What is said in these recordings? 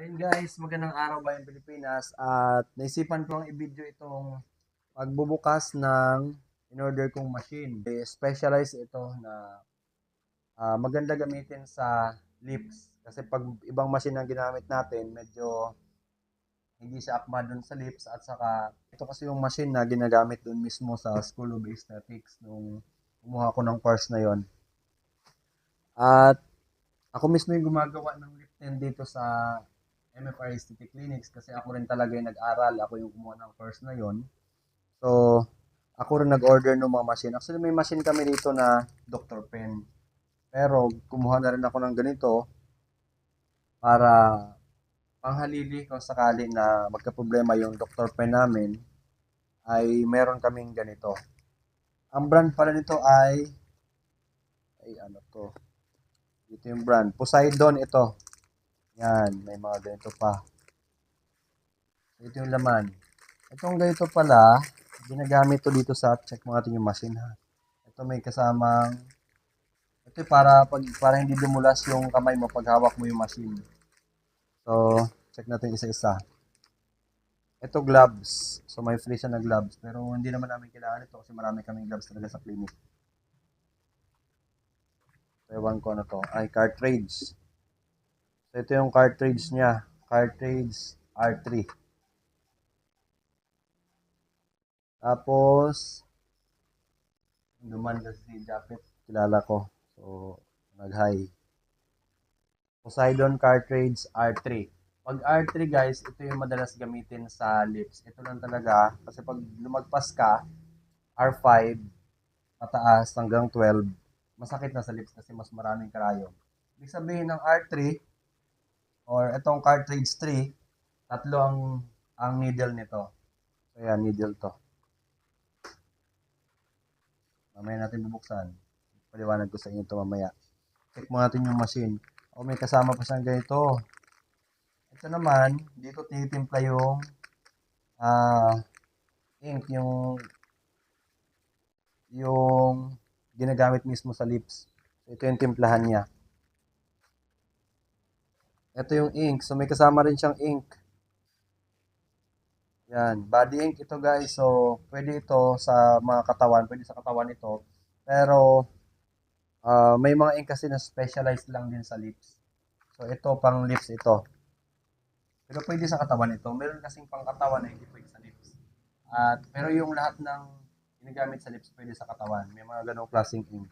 Ayun guys, magandang araw ba yung Pilipinas at naisipan kong i-video itong pagbubukas ng in-order kong machine. Specialized ito na maganda gamitin sa lips kasi pag ibang machine ang ginamit natin, medyo hindi siya akma dun sa lips at saka ito kasi yung machine na ginagamit dun mismo sa School of Aesthetics nung kumuha ko ng course na yon. At ako mismo yung gumagawa ng lip tint dito sa MFR Aesthetic Clinics kasi ako rin talaga yung nag-aral, ako yung kumuha ng course na yon. So, ako rin nag-order ng mga machine. Actually, may machine kami dito na Dr. Pen. Pero, kumuha na rin ako ng ganito para panghalili kung sakali na magka-problema yung Dr. Pen namin, ay meron kaming ganito. Ang brand pala nito ay ano to? Ito yung brand. Poseidon ito. Yan, may mga ganito pa. Ito yung laman. Itong ganito pala, ginagamit to dito sa check mo natin yung machine ha. Ito may kasamang ito para hindi dumulas yung kamay mo pag hawak mo yung machine. So, check natin isa-isa. Ito gloves. So may free siya na gloves pero hindi naman namin kailangan ito kasi marami kaming gloves talaga sa clinic. So, ewan ko ano to. Ay, cartridge. So ito yung cartridge niya. Cartridge R3. Tapos, duman kasi si Japet, kilala ko. So, nag-hi. Poseidon cartridge R3. Pag R3 guys, ito yung madalas gamitin sa lips. Ito lang talaga, kasi pag lumagpas ka, R5, pataas hanggang 12, masakit na sa lips kasi mas maraming karayom. Ibig sabihin ng R3, or itong cartridge 3, tatlo ang needle nito. So yan, needle to. Mamaya natin bubuksan. Paliwanag ko sa inyo ito mamaya. Check mo natin yung machine. O may kasama pa siyang ganito. Ito naman, dito tinitimpla yung ink, yung ginagamit mismo sa lips. So, ito yung timplahan niya. Ito yung ink. So, may kasama rin siyang ink. Yan. Body ink ito guys. So, pwede ito sa mga katawan. Pwede sa katawan ito. Pero, may mga ink kasi na specialized lang din sa lips. So, ito pang lips ito. Pero pwede sa katawan ito. Meron kasing pang katawan na hindi pwede sa lips. Pero yung lahat ng ginagamit sa lips pwede sa katawan. May mga ganong klaseng ink.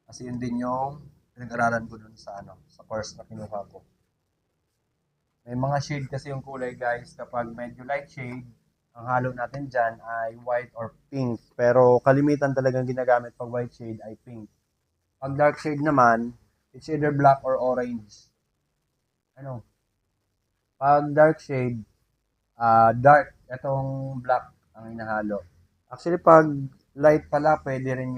Kasi yun din yung pinag-aralan ko dun sa sa course na kinuha ko. May mga shade kasi yung kulay guys. Kapag medyo light shade, ang halo natin dyan ay white or pink. Pero kalimitan talagang ginagamit pag white shade ay pink. Pag dark shade naman, it's either black or orange. Pag dark shade, dark, itong black ang inahalo. Actually, pag light pala, pwede rin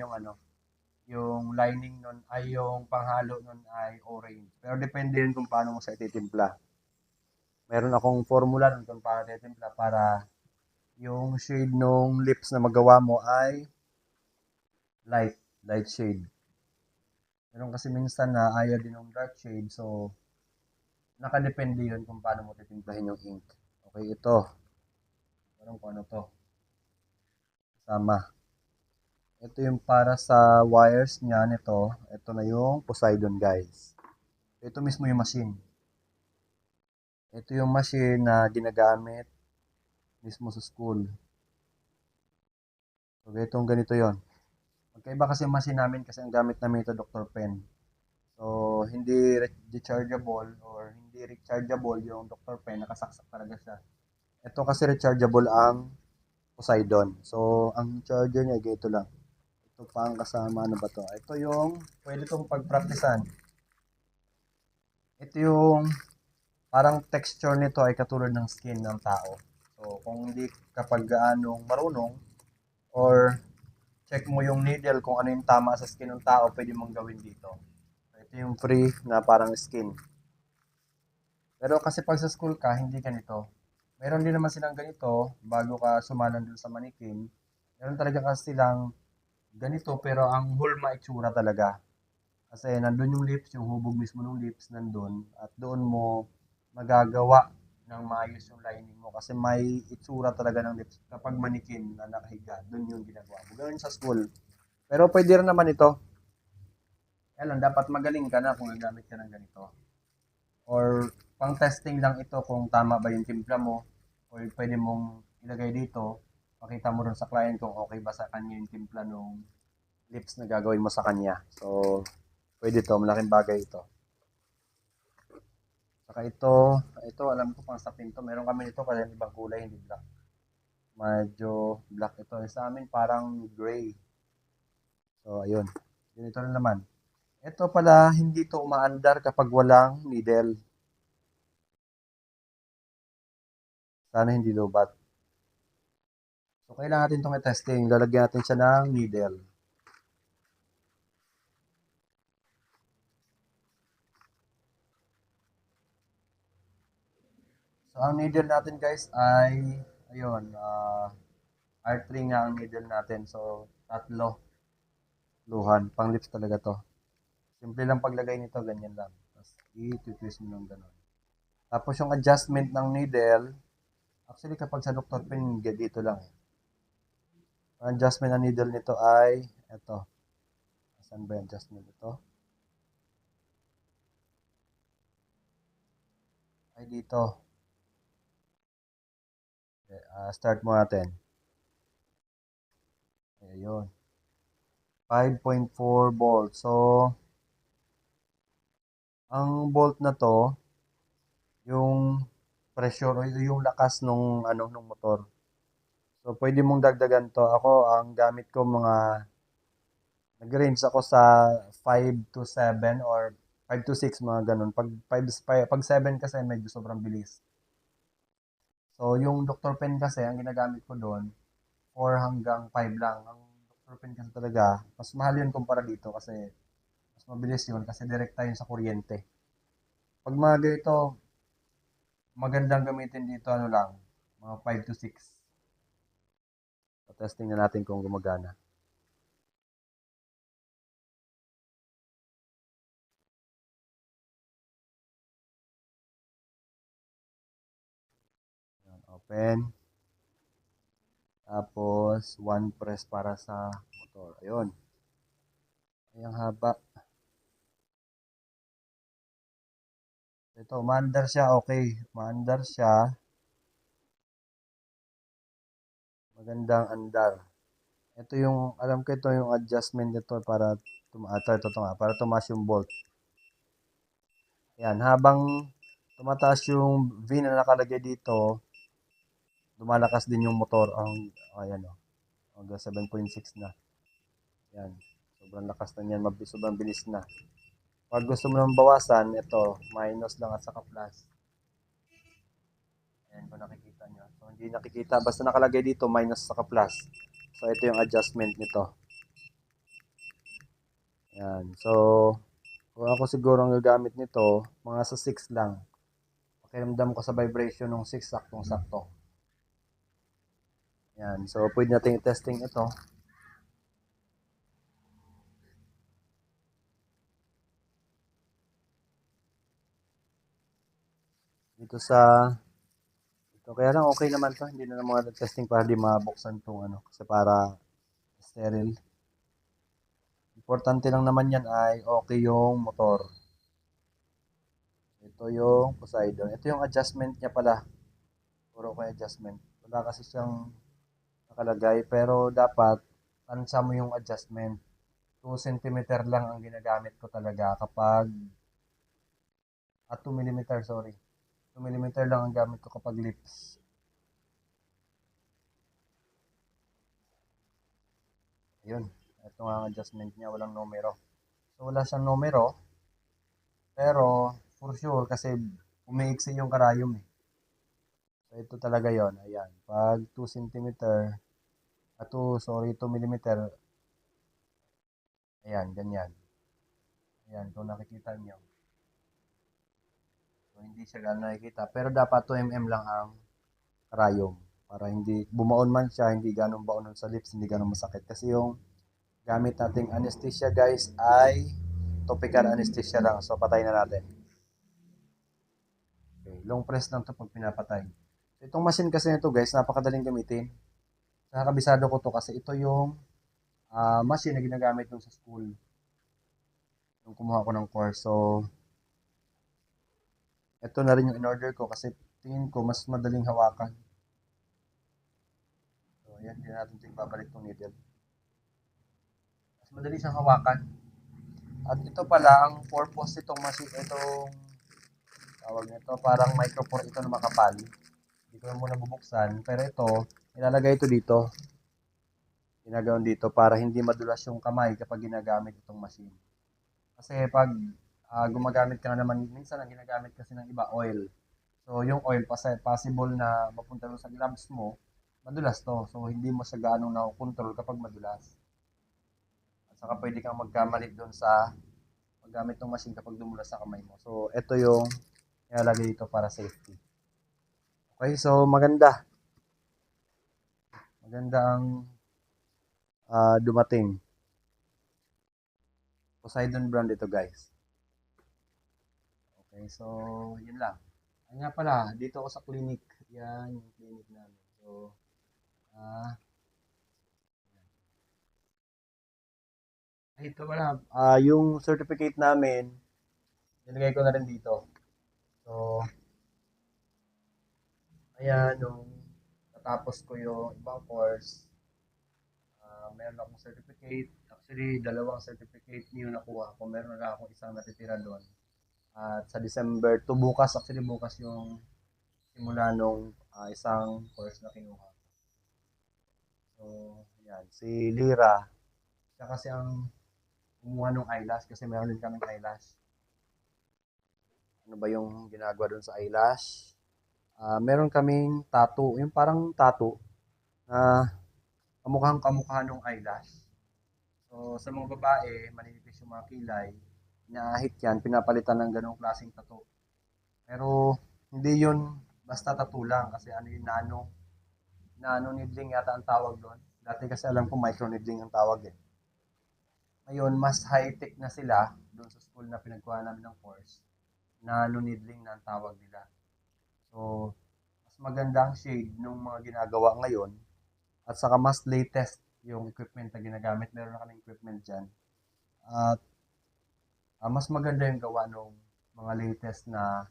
yung lining nun ay yung panghalo nun ay orange. Pero depende rin kung paano mo siya ititimpla. Meron akong formula nun kung paano ititimpla para yung shade nung lips na magawa mo ay light shade. Meron kasi minsan na ayaw din ng dark shade, so nakadepende yun kung paano mo titimplahin yung ink. Okay, ito. Meron ko ano to. Sama. Ito yung para sa wires niya nito. Ito na yung Poseidon guys. Ito mismo yung machine. Ito yung machine na ginagamit mismo sa school. So, itong ganito yon. Magkaiba kasi yung machine namin kasi ang gamit namin ito Dr. Pen. So, hindi rechargeable or hindi rechargeable yung Dr. Pen. Nakasaksak talaga siya. Ito kasi rechargeable ang Poseidon. So, ang charger niya ganito lang. Ito pa ang kasama. Ano ba to? Ito yung pwede itong pagpraktisan. Ito yung parang texture nito ay katulad ng skin ng tao. So, kung hindi kapag gaanong marunong or check mo yung needle kung ano yung tama sa skin ng tao, pwede mong gawin dito. So, ito yung free na parang skin. Pero kasi pag sa school ka, hindi ganito. Meron din naman silang ganito bago ka sumalan dun sa manikin. Meron talaga kasi silang ganito pero ang hulma itsura talaga. Kasi nandun yung lips, yung hubog mismo ng lips nandun at doon mo magagawa ng maayos yung lining mo kasi may itsura talaga ng lips kapag manikin na nakahiga. Doon yung ginagawa mo. Ganoon sa school. Pero pwede rin naman ito. Kaya lang, dapat magaling ka na kung gagamit ka ng ganito. Or pang testing lang ito kung tama ba yung timpla mo. Or pwede mong ilagay dito. Pakita mo rin sa client kung okay ba sa kanya yung timpla ng lips na gagawin mo sa kanya. So, pwede to. Malaking bagay ito. Saka ito alam ko pang sapin to. Meron kami nito kasi ibang kulay, hindi black. Medyo black ito. Sa amin parang gray. So, ayun. Ganito rin naman. Ito pala, hindi to umaandar kapag walang needle. Sana hindi lobat. So, kailangan natin itong i-testing. Lalagyan natin siya ng needle. So, ang needle natin guys ay, ayun, R3 nga ang needle natin. So, tatlo. Luhan. Pang lips talaga to. Simple lang paglagay nito, ganyan lang. Tapos, i-twist mo ng ganun. Tapos, yung adjustment ng needle, actually, kapag sa Dr. Pen, dito lang. Ang adjustment ng needle nito ay, ito. Saan ba yung adjustment nito? Ay, dito. Okay, start mo natin. Ayun. 5.4 volt. So, ang volt na to, yung pressure o yung lakas nung ano nung motor. So, pwede mong dagdagan to. Ako, ang gamit ko mga nag-range ako sa 5 to 7 or 5 to 6 mga ganun. Pag 7 kasi medyo sobrang bilis. So, yung Dr. Pen kasi, ang ginagamit ko doon, 4 hanggang 5 lang. Ang Dr. Pen kasi talaga, mas mahal yun kumpara dito kasi mas mabilis yun kasi direct tayo sa kuryente. Pag mga ganito, magandang gamitin dito ano lang, mga 5 to 6. So, testing na natin kung gumagana. Yan, open. Tapos, one press para sa motor. Ayun. Ay, ang haba. Ito, maandar siya. Okay. Maandar siya. Magandang andar. Ito yung, alam ko ito yung adjustment nito para ito nga, para tumaas yung bolt. Yan, habang tumataas yung V na nakalagay dito, lumalakas din yung motor. Ayan o, hanggang 7.6 na. Yan, sobrang lakas na yan, sobrang bilis na. Pag gusto mo nang bawasan, ito, minus lang at saka plus. Ayan, kung nakikita nyo. So, hindi nakikita, basta nakalagay dito, minus saka plus. So, ito yung adjustment nito. Yan, so, kung ako siguro ang gagamit nito, mga sa 6 lang. Pakiramdam ko sa vibration ng 6, saktong-sakto. Yan, so pwede natin i-testing ito. Dito sa ito, kaya lang okay naman to, hindi na mga testing para di mabuksan tong ano, kasi para sterile. Importante lang naman yan ay okay yung motor. Ito yung Poseidon. Ito yung adjustment niya pala. Puro ko adjustment. Wala kasi siyang nakalagay, pero dapat tansya mo yung adjustment. 2 centimeter lang ang ginagamit ko talaga kapag 2 millimeter, sorry. 2 millimeter lang ang gamit ko kapag lips. Ayun. Ito nga ang adjustment niya, walang numero. So, wala siyang numero, pero for sure, kasi umiiksi yung karayom eh. So, ito talaga yon. Ayan. Pag 2 centimeter, 2, sorry, 2 millimeter, ayan, ganyan. Ayan, kung nakikita nyo. So, hindi siya gano'n nakikita. Pero dapat 2 mm lang ang karayom. Para hindi bumaon man siya, hindi ganong baonon sa lips, hindi ganong masakit. Kasi yung gamit nating anesthesia guys ay topical anesthesia lang. So, patay na natin. Okay, long press lang 'to 'pag pinapatay. Itong machine kasi nito guys, napakadaling gamitin. Nakakabisado ko 'to kasi ito yung machine na ginagamit nung sa school nung kumuha ako ng course. So, ito na rin yung in-order ko kasi tingin ko mas madaling hawakan. So, ayan, hindi na natin ito ibabalik itong needle. Mas madali siyang hawakan. At ito pala, ang purpose nitong machine, itong tawag nito, parang micropore ito na makapal. Hindi ko na muna bubuksan. Pero ito, ilalagay ito dito. Ginagawa dito para hindi madulas yung kamay kapag ginagamit itong machine. Kasi pag gumagamit ka na naman, minsan ang ginagamit kasi ng iba, oil. So, yung oil, possible na mapunta doon sa gloves mo, madulas to. So, hindi mo siya gaano na-control kapag madulas. At saka pwede kang magkamali doon sa paggamit ng machine kapag dumulas sa kamay mo. So, ito yung ilalagay dito para safety. Okay, so maganda. Maganda ang dumating. Poseidon brand ito guys. Okay, so yun lang. Ay nga pala, dito ako sa clinic. Yan yung clinic namin. So, ah, ito pala, yung certificate namin, nilagay ko na rin dito. So, ayan, nung natapos ko yung ibang course, meron akong certificate. Actually, dalawang certificate yung nakuha ko. Meron na akong isang natitira doon. At sa December to bukas, actually bukas yung simula nung isang course na kinuha. So, yan. Si Lira, siya kasi ang kumuha ng eyelash kasi meron din kaming eyelash. Ano ba yung ginagawa doon sa eyelash? Meron kaming tattoo, yung parang tattoo na kamukhang kamukha ng eyelash. So, sa mga babae, maninipis yung mga kilay, inaahit yan, pinapalitan ng ganong klaseng tattoo. Pero, hindi yun basta tattoo lang kasi ano yung nano needling yata ang tawag doon. Dati kasi alam ko micro needling ang tawag eh. Ngayon, mas high-tech na sila doon sa school na pinagkuha namin ng course. Nano needling na ang tawag nila. So, mas magandang shade ng mga ginagawa ngayon at saka mas latest yung equipment na ginagamit. Meron na kaming equipment dyan. At mas maganda yung gawa ng mga latest na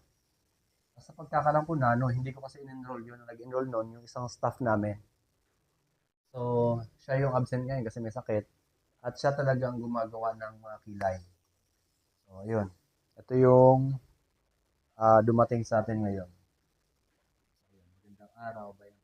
sa pagkakalam ko na, no, hindi ko kasi in-enroll yun. Nag-enroll nun yung isang staff namin. So, siya yung absent ngayon kasi may sakit. At siya talagang gumagawa ng mga kilay. So, yun. Ito yung dumating sa atin ngayon. Ayun, magandang araw. Bayan